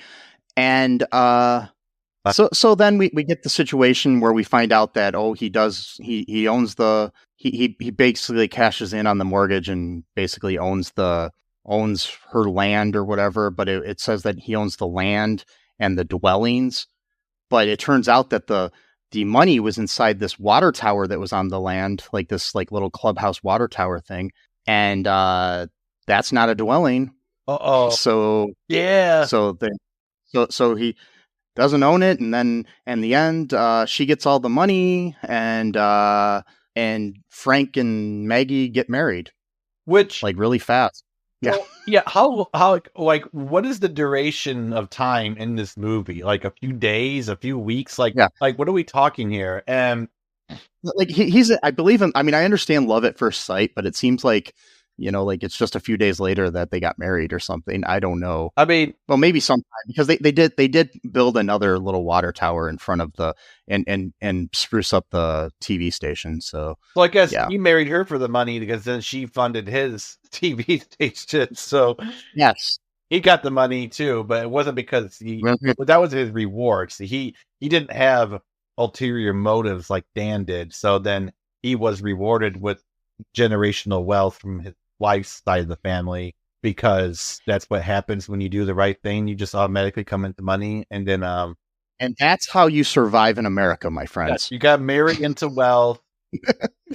And so then we get the situation where we find out that he owns he basically cashes in on the mortgage and basically owns her land or whatever. But it says that he owns the land and the dwellings. But it turns out that the money was inside this water tower that was on the land, this little clubhouse water tower thing. And that's not a dwelling. Uh-oh. So yeah. So he doesn't own it, and then in the end, she gets all the money, and Frank and Maggie get married, which like really fast. Yeah, well, yeah. How like what is the duration of time in this movie? Like a few days, a few weeks? Like what are we talking here? And like he's I believe him. I mean, I understand love at first sight, but it seems like, like it's just a few days later that they got married or something. I don't know. I mean, well, maybe sometime, because they did build another little water tower in front of the and spruce up the TV station. So I guess he married her for the money, because then she funded his TV station. So yes, he got the money too, but it wasn't because that was his reward. So he didn't have ulterior motives like Dan did. So then he was rewarded with generational wealth from his wife's side of the family, because that's what happens when you do the right thing. You just automatically come into money, and then and that's how you survive in America, my friends. You got to marry into wealth.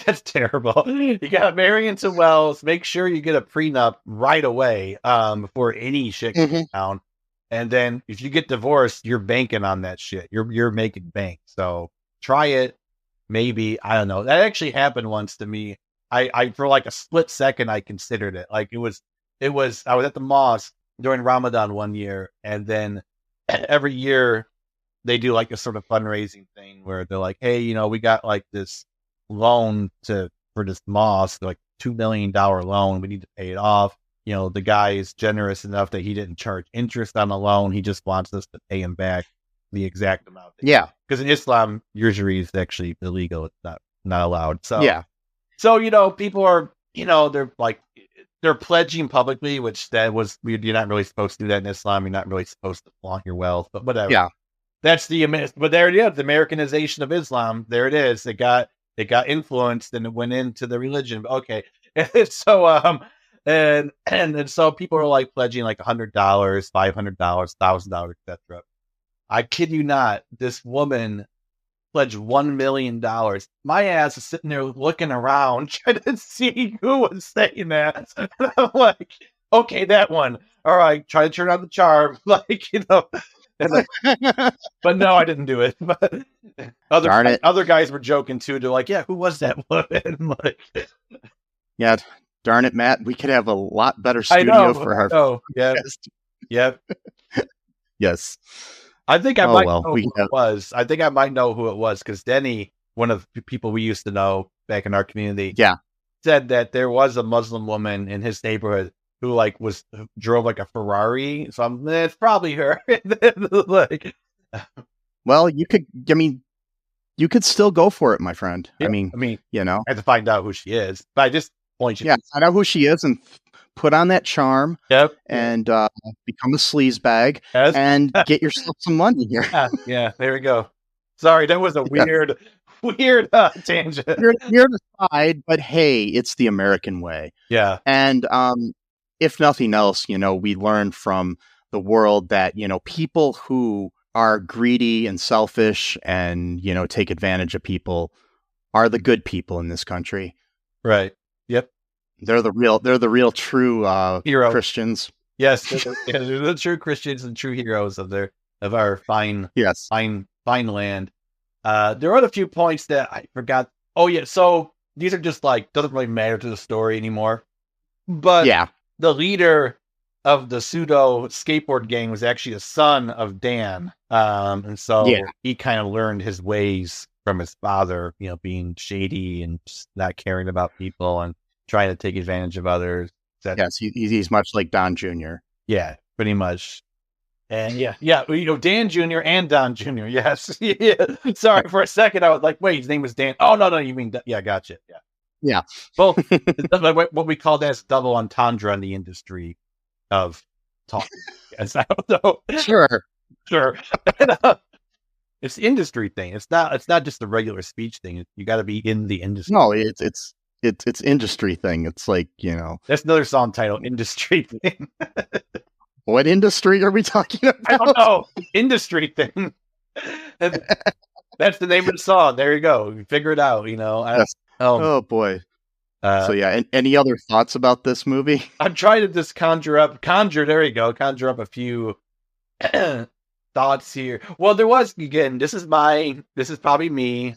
That's terrible. You got to marry into wealth. Make sure you get a prenup right away before any shit goes down. And then if you get divorced, you're banking on that shit. You're making bank. So try it. Maybe, I don't know. That actually happened once to me. I for like a split second, I considered it. Like it was, I was at the mosque during Ramadan one year, and then every year they do like a sort of fundraising thing where they're like, hey, we got like this loan for this mosque, like $2 million loan. We need to pay it off. The guy is generous enough that he didn't charge interest on the loan. He just wants us to pay him back the exact amount. Yeah. Because in Islam, usury is actually illegal. It's not allowed. So, So, people are, they're pledging publicly, which that was weird. You're not really supposed to do that in Islam. You're not really supposed to flaunt your wealth, but whatever. Yeah. That's but there it is. The Americanization of Islam. There it is. It got influenced, and it went into the religion. Okay. So, and so people are like pledging like $100, $500, $1,000, etc. I kid you not, this woman pledged $1 million. My ass is sitting there looking around, trying to see who was saying that. And I'm like, okay, that one. All right, try to turn on the charm, but no, I didn't do it. But other guys were joking too. They're like, yeah, who was that woman? Yeah. Darn it, Matt. We could have a lot better studio for our. Oh, yeah. Yep. Yes. I think I might know who it was. I think I might know who it was, because Denny, one of the people we used to know back in our community, said that there was a Muslim woman in his neighborhood who drove like a Ferrari. So it's probably her. Well, you could still go for it, my friend. Yeah, I have to find out who she is. But I just point you. Yeah, find out who she is and put on that charm. Yep. And become a sleazebag and get yourself some money here. Yeah, there we go. Sorry, that was a weird tangent. Weird aside, but hey, it's the American way. Yeah. And if nothing else, we learn from the world that, people who are greedy and selfish and, take advantage of people are the good people in this country. Right. Yep. They're the real true hero Christians. Yes, they're the true Christians and true heroes of our fine land. There are a few points that I forgot. Oh yeah, so these are just doesn't really matter to the story anymore. But the leader of the pseudo skateboard gang was actually the son of Dan. And so he kind of learned his ways from his father, being shady and just not caring about people and trying to take advantage of others. Yes, he's much like Don Jr. Yeah, pretty much. And Dan Jr. and Don Jr. Yes. Yeah. Sorry, for a second I was like, wait, his name was Dan. Oh, no, you mean, gotcha. Yeah. Yeah. Both. What we call that is double entendre in the industry of talking. Yes, I don't know. Sure. And, it's the industry thing. It's not just a regular speech thing. You got to be in the industry. No, it's industry thing. It's like, That's another song title, Industry Thing. What industry are we talking about? I don't know. Industry Thing. That's the name of the song. There you go. You figure it out, Yes. Oh boy. So yeah, any other thoughts about this movie? I'm trying to just conjure up a few thoughts here. Well, there was, again, this is probably me.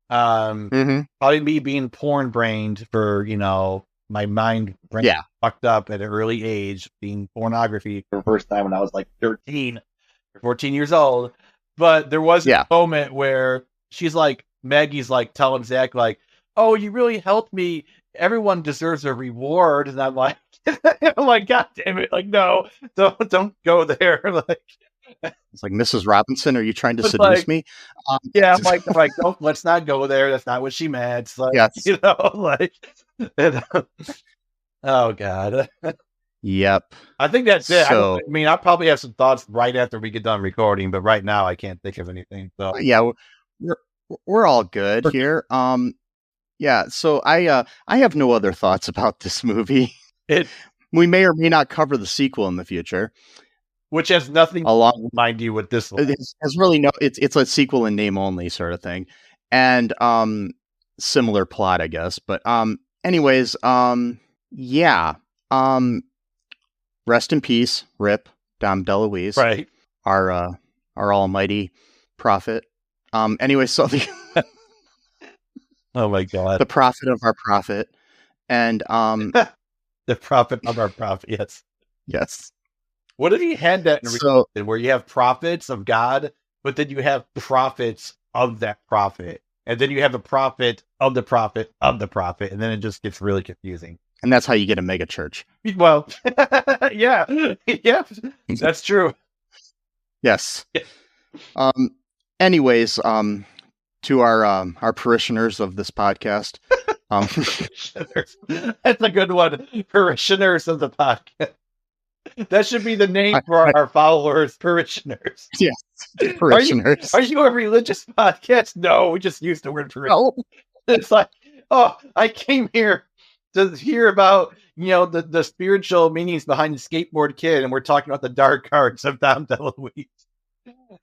Probably me being porn brained for, my mind brain fucked up at an early age, being pornography for the first time when I was like 13 or 14 years old. But there was a moment where she's like, Maggie's like telling Zack, like, oh, you really helped me. Everyone deserves a reward. And I'm like, God damn it. Like, no, don't go there. Like, it's like, Mrs. Robinson, are you trying to seduce me? Yeah, I'm like, don't, let's not go there. That's not what she meant. So, yes. Oh God. Yep. I think that's it. So, I'll probably have some thoughts right after we get done recording, but right now I can't think of anything. So yeah, we're all good here. Yeah, so I have no other thoughts about this movie. We may or may not cover the sequel in the future, which has nothing along, mind you, with this one. It has really no. It's a sequel in name only sort of thing, and similar plot, I guess. But anyways, yeah. Rest in peace, Rip, Dom DeLuise, right? Our almighty prophet. Anyway, so the oh my God, the prophet of our prophet, and the prophet of our prophet. Yes. What if he had that in where you have prophets of God, but then you have prophets of that prophet, and then you have a prophet of the prophet of the prophet, and then it just gets really confusing. And that's how you get a mega church. Well, yeah, that's true. Yes. Anyways, to our parishioners of this podcast, that's a good one. Parishioners of the podcast. That should be the name for our followers. Parishioners. Yes, parishioners. Are you a religious podcast? No, we just used the word parishioner. No. It's like, oh, I came here to hear about, the spiritual meanings behind the Skateboard Kid, and we're talking about the dark arts of Dom DeLuise.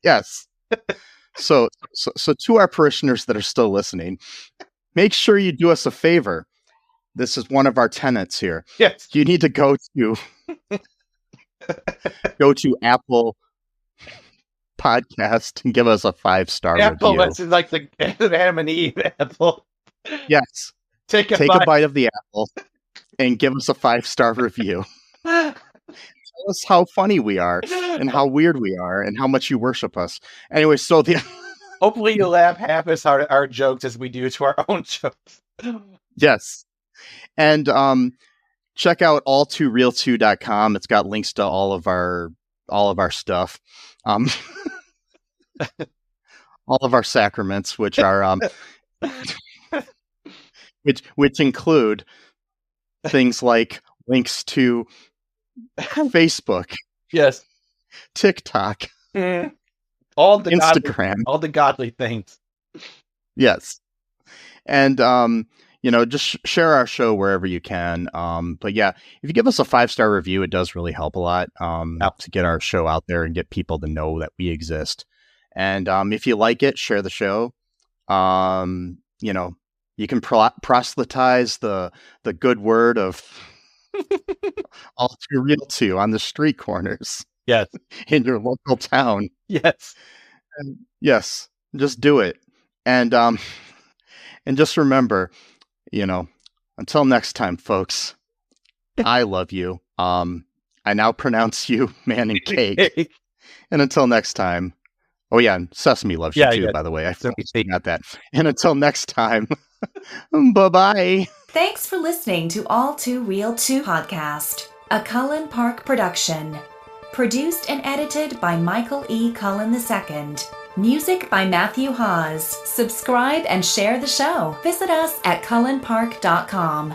Yes. So to our parishioners that are still listening, make sure you do us a favor. This is one of our tenets here. Yes. You need to go to Apple Podcast and give us a 5-star Apple, review. That's like the Adam and Eve Apple. Yes. Take a bite of the apple and give us a 5-star review. Tell us how funny we are and how weird we are and how much you worship us. Anyway, so hopefully you laugh half as hard at our jokes as we do to our own jokes. Yes. And check out all2ReelToo.com. It's got links to all of our stuff. All of our sacraments, which are which include things like links to Facebook, yes, TikTok, all the Instagram, all the godly things. Yes, and just share our show wherever you can. But yeah, if you give us a 5-star review, it does really help a lot to get our show out there and get people to know that we exist. And if you like it, share the show. You can proselytize the good word of All2ReelToo on the street corners. Yes. In your local town. Yes. And yes. Just do it. And just remember, until next time, folks, I love you. I now pronounce you man and cake. And until next time. Oh yeah, and Sesame loves you too, by the way. I forgot that. And until next time, bye-bye. Thanks for listening to All2ReelToo podcast, a Cullen Park production. Produced and edited by Michael E. Cullen II. Music by Matthew Hawes. Subscribe and share the show. Visit us at cullenpark.com.